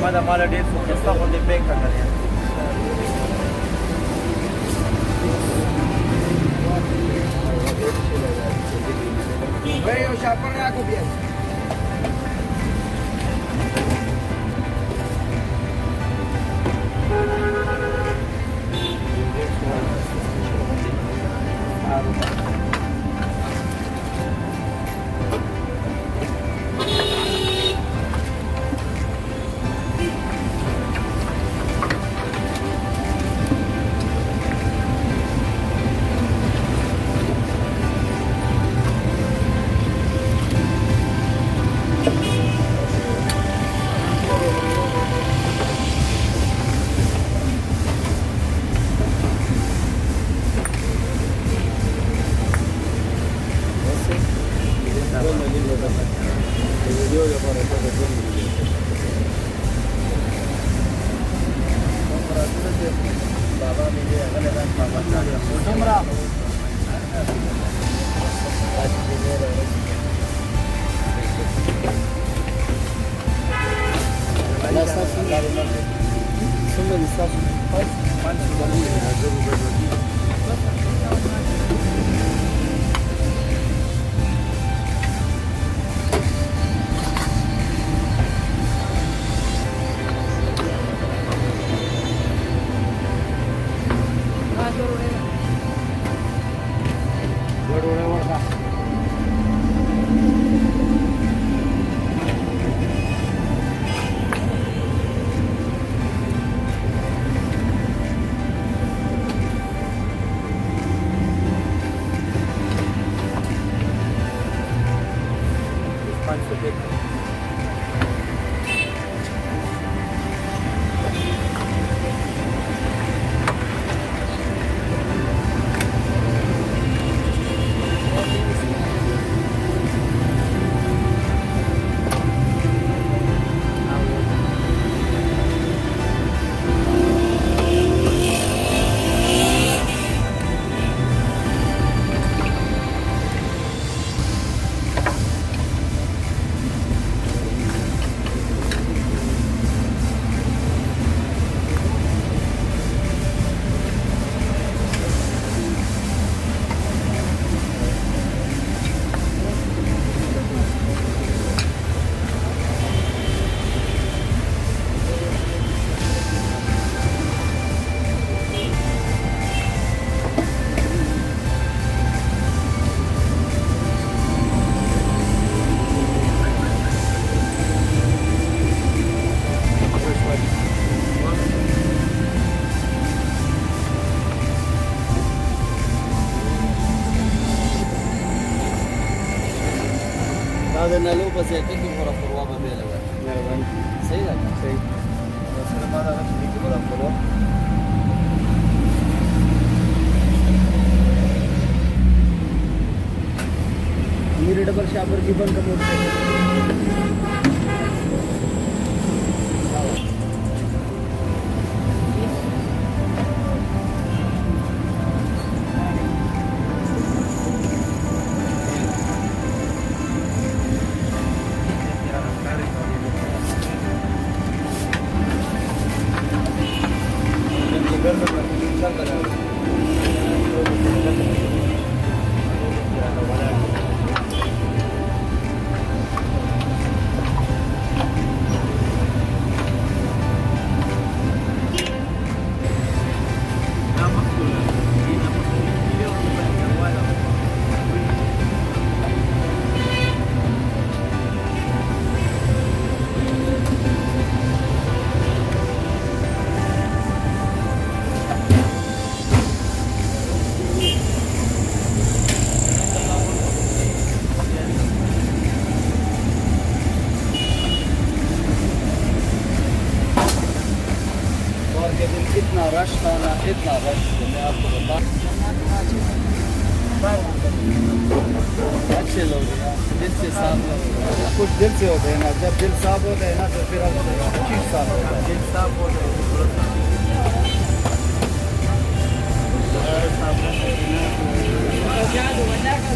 Mada mala de eso, que está con de beca, cariño. Veo ya por la copia. هذا نالو بس يعطيك فرق الروابة بيلا بقى سيدا سيد بس لما هذا نفسه يجيب فرق الروابة मेरे double शापर की बंद कर इतना rush था ना इतना रश मैं आपको बता अच्छे लोग दिल से साफ कुछ दिल से होते हैं ना जब दिल साफ होता है ना तो फिर चीज साफ होता है दिल साफ होता है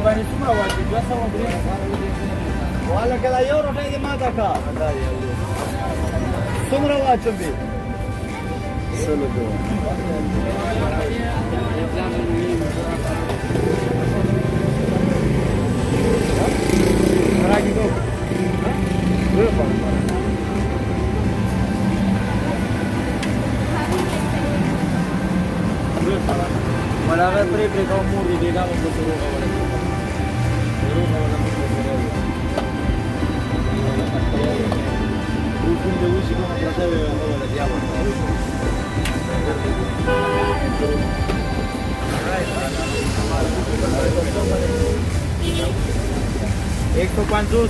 Bani څومره واجب 200 والا کله یو روټۍ دې ماته کا څومره واجب دي سلو دو راګي دو ملاغه پرې پرې کوم مور دې دا مو شروع کوله de uși cum plăteau la diavol. एक तो 50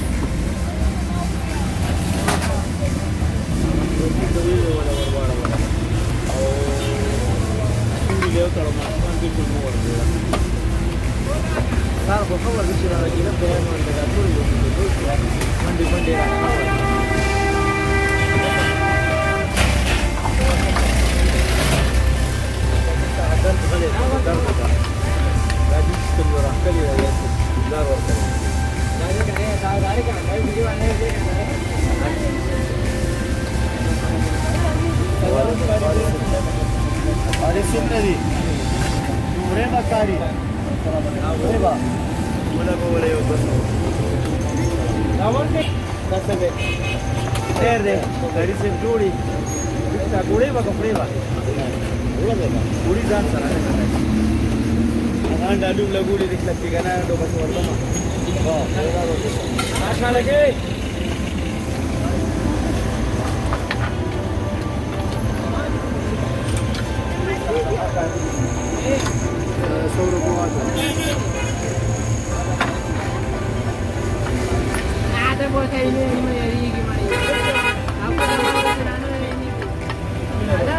Claro, por favor, dice la aquí no podemos entregar todo y lo que mande Are sunnadi Ure makari Ure Mula ko wala yung baso Nawar ne Kasabe Erde Dari se jodi Kita gure ba kapre ba Guri dan sana Anda dulu lagu di dekat tigana do baso wartama Oh Asha lagi Sauro kuasa. Ada boleh ini lagi gimana? Apa nama kerana ini? Ada.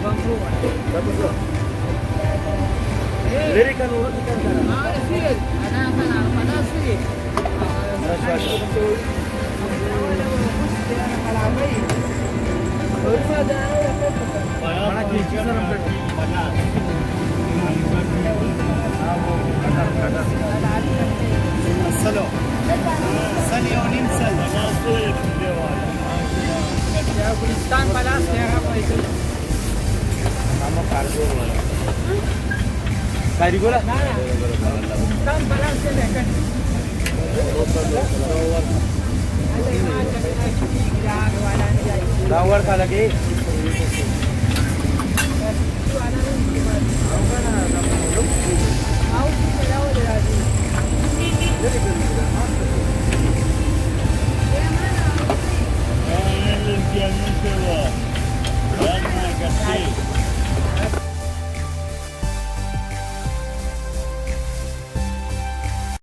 Bangku. Betul. Lirik kan urut ikan sana. Ada sih. Ada sih. Mana kecil sana berarti panas. Salo. Sali or nimsal. Ya Gulistan panas ya apa itu? Nama kargo. Kargo lah. Gulistan panas ya kan. Rawar ka lagi. Limpiando un cebo. Ya no hay que hacer.